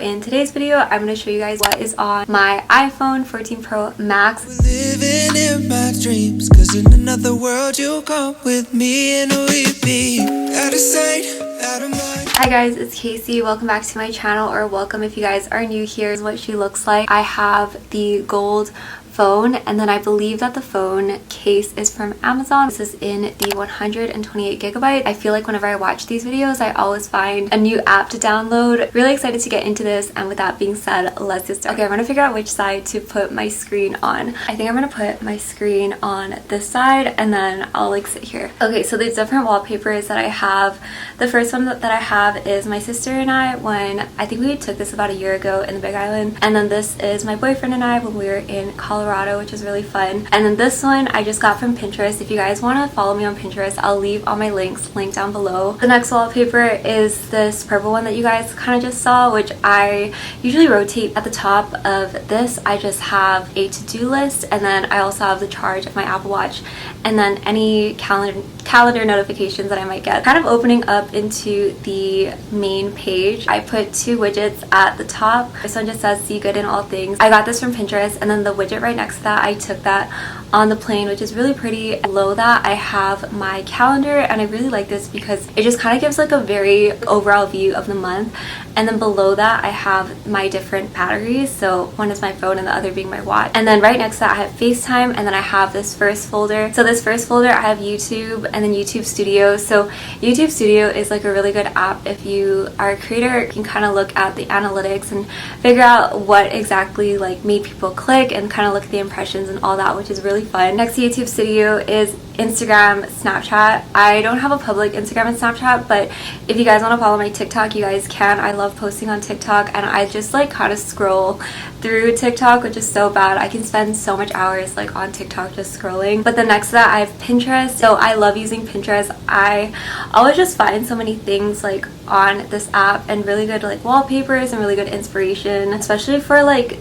In today's video, I'm going to show you guys what is on my iPhone 14 Pro Max. Living in my dreams, cause in another world you'll come with me and we be out of sight, out of mind. Hi guys, it's Casey. Welcome back to my channel, or welcome if you guys are new here. This is what she looks like. I have the gold phone, and then I believe that the phone case is from Amazon. This is in the 128 gigabyte. I feel like whenever I watch these videos, I always find a new app to download. Really excited to get into this, and with that being said, let's get started. Okay, I'm gonna figure out which side to put my screen on. I think I'm gonna put my screen on this side, and then I'll like sit here. Okay, so the different wallpapers that I have. The first one that I have is my sister and I when I think we took this about a year ago in the Big Island, and then this is my boyfriend and I when we were in Colorado, which is really fun. And then this one I just got from Pinterest. If you guys want to follow me on Pinterest, I'll leave all my links linked down below. The next wallpaper is this purple one that you guys kind of just saw, which I usually rotate. At the top of this I just have a to-do list, and then I also have the charge of my Apple Watch, and then any calendar notifications that I might get. Kind of opening up into the main page, I put two widgets at the top. This one just says see good in all things. I got this from Pinterest, and then the widget right next to that, I took that on the plane, which is really pretty. Below that I have my calendar, and I really like this because it just kind of gives like a very overall view of the month. And then below that I have my different batteries, so one is my phone and the other being my watch. And then right next to that I have FaceTime, and then I have this first folder. So this first folder I have YouTube and then YouTube Studio. So YouTube Studio is like a really good app if you are a creator. You can kind of look at the analytics and figure out what exactly like made people click, and kind of look at the impressions and all that, which is really fun. Next to YouTube Studio is Instagram, Snapchat. I don't have a public Instagram and Snapchat, but if you guys want to follow my TikTok, you guys can. I love posting on TikTok, and I just like kind of scroll through TikTok, which is so bad. I can spend so much hours like on TikTok just scrolling. But then next to that I have Pinterest. So I love using Pinterest. I always just find so many things like on this app, and really good like wallpapers and really good inspiration, especially for like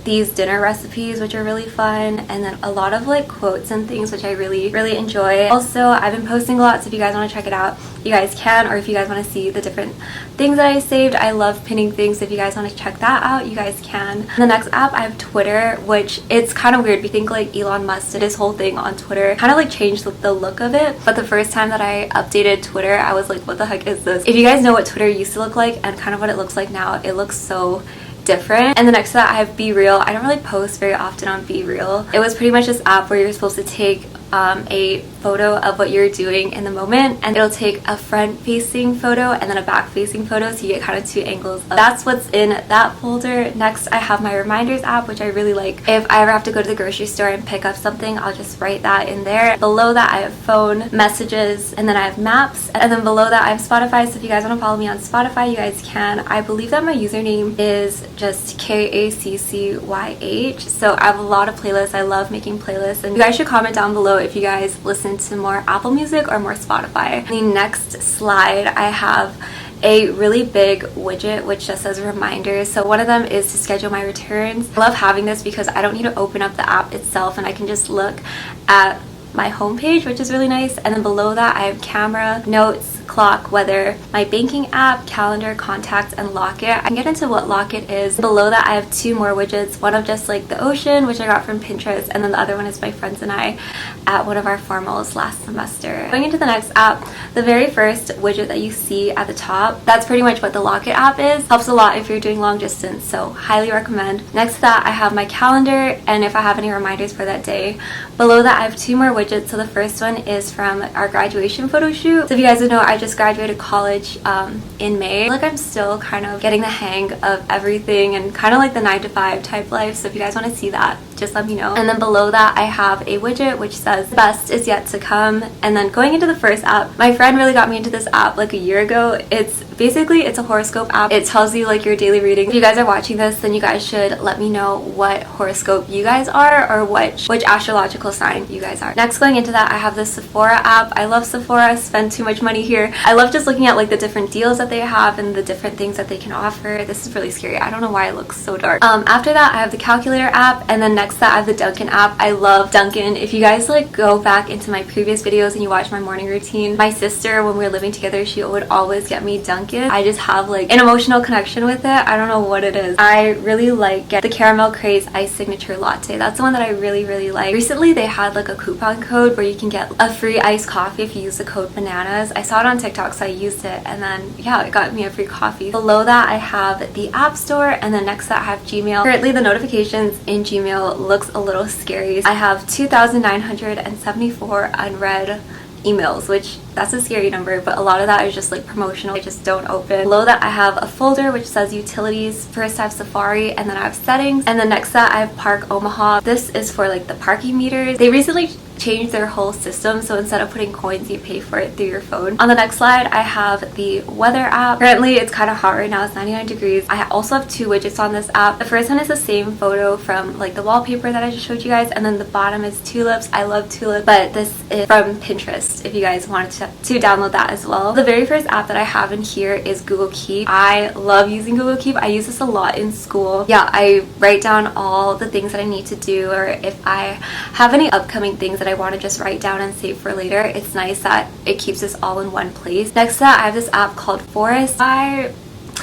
these dinner recipes, which are really fun, and then a lot of like quotes and things, which I really enjoy. Also, I've been posting a lot, so if you guys want to check it out, you guys can, or if you guys want to see the different things that I saved, I love pinning things. If you guys want to check that out, you guys can. The next app I have Twitter, which it's kind of weird. We think like Elon Musk did his whole thing on Twitter, kind of like changed the look of it, but the first time that I updated Twitter, I was like, what the heck is this? If you guys know what Twitter used to look like and kind of what it looks like now, it looks so different. And the next to that I have Be Real. I don't really post very often on Be Real. It was pretty much this app where you're supposed to take a photo of what you're doing in the moment, and it'll take a front facing photo and then a back facing photo, so you get kind of two angles. That's what's in that folder. Next I have my reminders app, which I really like. If I ever have to go to the grocery store and pick up something, I'll just write that in there. Below that I have phone, messages, and then I have maps, and then below that I have Spotify. So if you guys want to follow me on Spotify, you guys can. I believe that my username is just kacyy. So I have a lot of playlists. I love making playlists, and you guys should comment down below if you guys listen to more Apple Music or more Spotify. The next slide I have a really big widget which just says reminders. So one of them is to schedule my returns. I love having this because I don't need to open up the app itself, and I can just look at my homepage, which is really nice. And then below that I have camera, notes, clock, weather, my banking app, calendar, contacts, and Locket. I can get into what Locket is. Below that I have two more widgets, one of just like the ocean, which I got from Pinterest, and then the other one is my friends and I at one of our formals last semester. Going into the next app, the very first widget that you see at the top, that's pretty much what the Locket app is. Helps a lot if you're doing long distance, so highly recommend. Next to that I have my calendar, and if I have any reminders for that day. Below that I have two more widgets. So the first one is from our graduation photo shoot. So if you guys don't know, I just graduated college in May. Like I'm still kind of getting the hang of everything, and kind of like the 9-to-5 type life. So if you guys want to see that, just let me know. And then below that I have a widget which says best is yet to come. And then going into the first app, my friend really got me into this app like a year ago. It's a horoscope app. It tells you like your daily reading. If you guys are watching this, then you guys should let me know what horoscope you guys are, or which astrological sign you guys are. Next, going into that, I have the Sephora app. I love Sephora. I spend too much money here. I love just looking at like the different deals that they have and the different things that they can offer. This is really scary. I don't know why it looks so dark. After that I have the calculator app, and then next to that I have the Dunkin app. I love Dunkin. If you guys like go back into my previous videos and you watch my morning routine, my sister, when we were living together, she would always get me Dunkin Dunkin'. I just have like an emotional connection with it. I don't know what it is. I really like the caramel craze iced signature latte. That's the one that I really like. Recently they had like a coupon code where you can get a free iced coffee if you use the code bananas. I saw it on TikTok, so I used it, and then yeah, it got me a free coffee. Below that I have the App Store, and then next to that I have Gmail. Currently the notifications in Gmail looks a little scary. I have 2,974 unread emails, which that's a scary number, but a lot of that is just like promotional. I just don't open. Below that I have a folder which says utilities. First I have Safari, and then I have settings, and then next to that I have Park Omaha. This is for like the parking meters. They recently changed their whole system, so instead of putting coins you pay for it through your phone. On the next slide I have the weather app. Currently it's kind of hot right now, it's 99 degrees. I also have two widgets on this app. The first one is the same photo from like the wallpaper that I just showed you guys, and then the bottom is tulips. I love tulips, but this is from Pinterest if you guys wanted to download that as well. The very first app that I have in here is Google Keep. I love using Google Keep. I use this a lot in school. Yeah, I write down all the things that I need to do, or if I have any upcoming things that I want to just write down and save for later. It's nice that it keeps this all in one place. Next to that I have this app called Forest.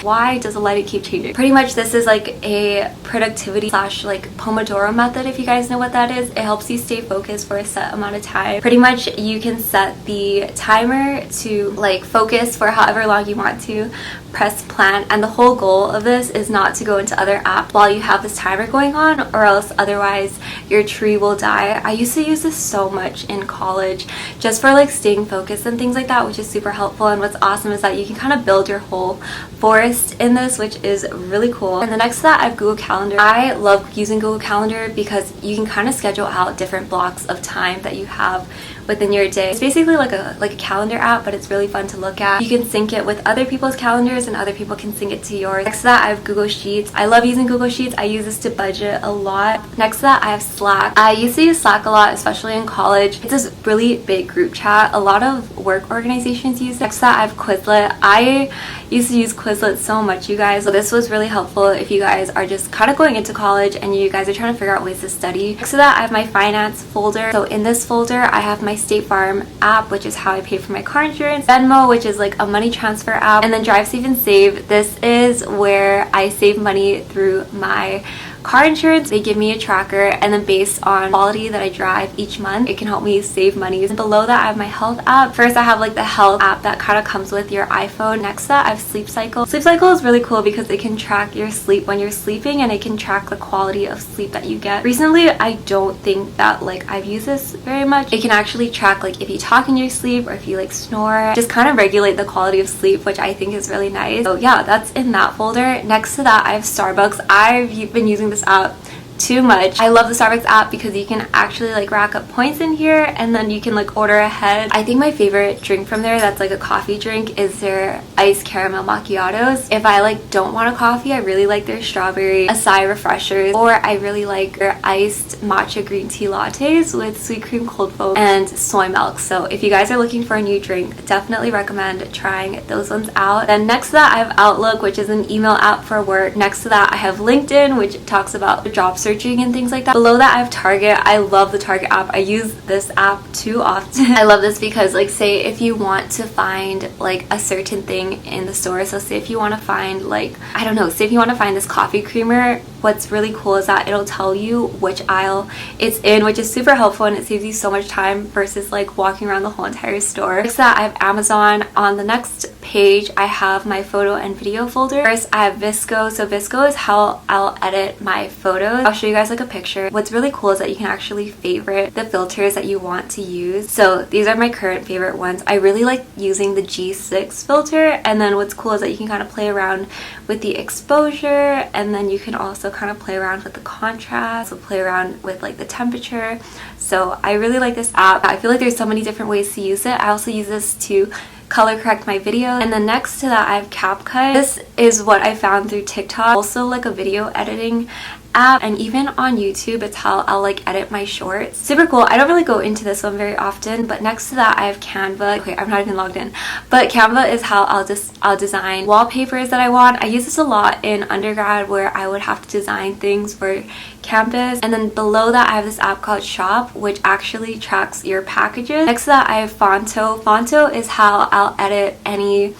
Why does the lighting keep changing? Pretty much this is like a productivity slash like Pomodoro method, if you guys know what that is. It helps you stay focused for a set amount of time. Pretty much you can set the timer to like focus for however long you want to, press plan, and the whole goal of this is not to go into other apps while you have this timer going on, or else otherwise your tree will die. I used to use this so much in college just for like staying focused and things like that, which is super helpful. And what's awesome is that you can kind of build your whole forest in this, which is really cool. And the next to that I have Google Calendar. I love using Google Calendar because you can kind of schedule out different blocks of time that you have within your day. It's basically like a calendar app, but it's really fun to look at. You can sync it with other people's calendars and other people can sync it to yours. Next to that I have Google Sheets. I love using Google Sheets. I use this to budget a lot. Next to that I have Slack. I used to use Slack a lot, especially in college. It's this really big group chat. A lot of work organizations use it. Next to that I have Quizlet. I used to use Quizlet so much, you guys. So this was really helpful if you guys are just kind of going into college and you guys are trying to figure out ways to study. Next to that I have my finance folder. So in this folder I have my State Farm app, which is how I pay for my car insurance, Venmo, which is like a money transfer app, and then Drive, Save, and Save. This is where I save money through my car insurance. They give me a tracker, and then based on quality that I drive each month, it can help me save money. And below that I have my health app. First I have like the health app that kind of comes with your iPhone. Next to that I have Sleep Cycle. Sleep Cycle is really cool because it can track your sleep when you're sleeping, and it can track the quality of sleep that you get. Recently I don't think that like I've used this very much. It can actually track like if you talk in your sleep or if you like snore, just kind of regulate the quality of sleep, which I think is really nice. So yeah, that's in that folder. Next to that I have Starbucks. I've been using this app too much. I love the Starbucks app because you can actually like rack up points in here, and then you can like order ahead. I think my favorite drink from there that's like a coffee drink is their iced caramel macchiatos. If I like don't want a coffee, I really like their strawberry acai refreshers, or I really like their iced matcha green tea lattes with sweet cream cold foam and soy milk. So if you guys are looking for a new drink, definitely recommend trying those ones out. Then next to that I have Outlook, which is an email app for work. Next to that I have LinkedIn, which talks about job searching and things like that. Below that I have Target. I love the Target app. I use this app too often. I love this because like say if you want to find like a certain thing in the store, so say if you want to find like, I don't know, say if you want to find this coffee creamer, what's really cool is that it'll tell you which aisle it's in, which is super helpful, and it saves you so much time versus like walking around the whole entire store. Next to that I have Amazon. On the next page I have my photo and video folder. First I have Visco. So Visco is how I'll edit my photos. I'll show you guys like a picture. What's really cool is that you can actually favorite the filters that you want to use. So these are my current favorite ones. I really like using the G6 filter, and then what's cool is that you can kind of play around with the exposure, and then you can also kind of play around with the contrast, so play around with like the temperature. So I really like this app. I feel like there's so many different ways to use it. I also use this to color correct my video. And then next to that I have CapCut. This is what I found through TikTok, also like a video editing app, and even on YouTube it's how I'll like edit my shorts. Super cool. I don't really go into this one very often, but next to that I have Canva. Okay, I'm not even logged in, but Canva is how I'll design wallpapers that I want. I use this a lot in undergrad where I would have to design things for campus. And then below that I have this app called Shop, which actually tracks your packages. Next to that I have Fonto. Fonto is how I'll edit any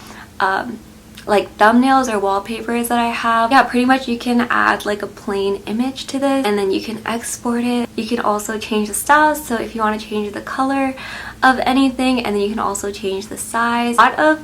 like thumbnails or wallpapers that I have. Yeah, pretty much you can add like a plain image to this and then you can export it. You can also change the style, so if you want to change the color of anything, and then you can also change the size. A lot of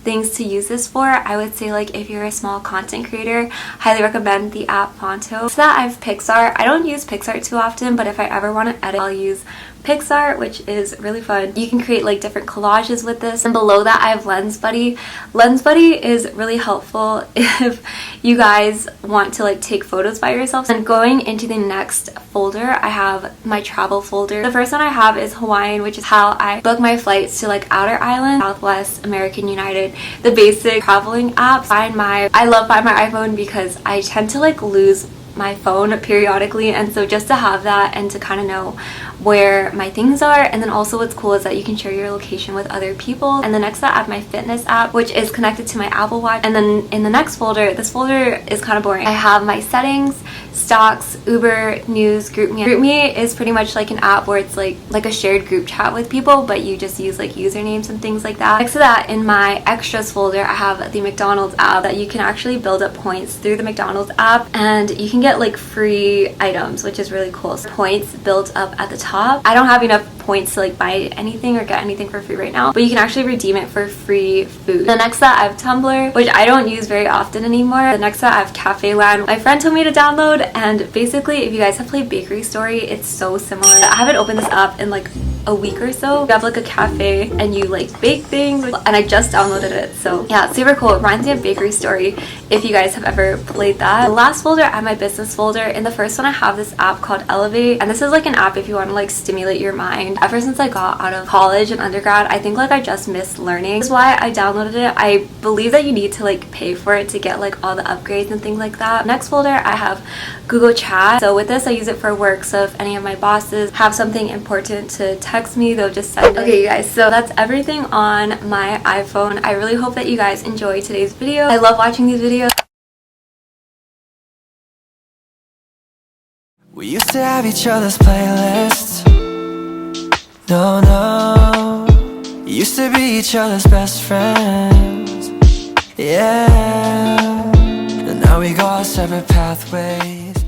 things to use this for. I would say, like, if you're a small content creator, highly recommend the app Fonto. So that I have PixArt. I don't use PixArt too often, but if I ever want to edit, I'll use PixArt, which is really fun. You can create like different collages with this. And below that I have Lens Buddy. Lens Buddy is really helpful if you guys want to like take photos by yourself. And going into the next folder, I have my travel folder. The first one I have is Hawaiian, which is how I book my flights to like outer islands, Southwest, American, United, the basic traveling apps. I love Find My iPhone because I tend to like lose my phone periodically, and so just to have that and to kind of know where my things are. And then also what's cool is that you can share your location with other people. And the next I have my fitness app, which is connected to my Apple Watch. And then in the next folder, this folder is kind of boring, I have my settings, stocks, Uber, news, GroupMe. GroupMe is pretty much like an app where it's like a shared group chat with people, but you just use like usernames and things like that. Next to that, in my extras folder, I have the McDonald's app that you can actually build up points through the McDonald's app, and you can get like free items, which is really cool. So points built up at the top. I don't have enough points to like buy anything or get anything for free right now, but you can actually redeem it for free food. The next that I have Tumblr, which I don't use very often anymore. The next that I have Cafe Land. My friend told me to download, and basically if you guys have played Bakery Story, it's so similar. I haven't opened this up in like a week or so. You have like a cafe and you like bake things, and I just downloaded it, so yeah, it's super cool. It reminds me of Bakery Story if you guys have ever played that. The last folder, I have my business folder. In the first one I have this app called Elevate, and this is like an app if you want to like stimulate your mind. Ever since I got out of college and undergrad, I think like I just missed learning. That's why I downloaded it. I believe that you need to like pay for it to get like all the upgrades and things like that. Next folder, I have Google Chat. So with this, I use it for work, so if any of my bosses have something important to text me, they'll just send it. Okay you guys, so that's everything on my iPhone. I really hope that you guys enjoyed today's video. I love watching these videos. We used to have each other's playlists. No, used to be each other's best friends. Yeah, and now we go our separate pathways.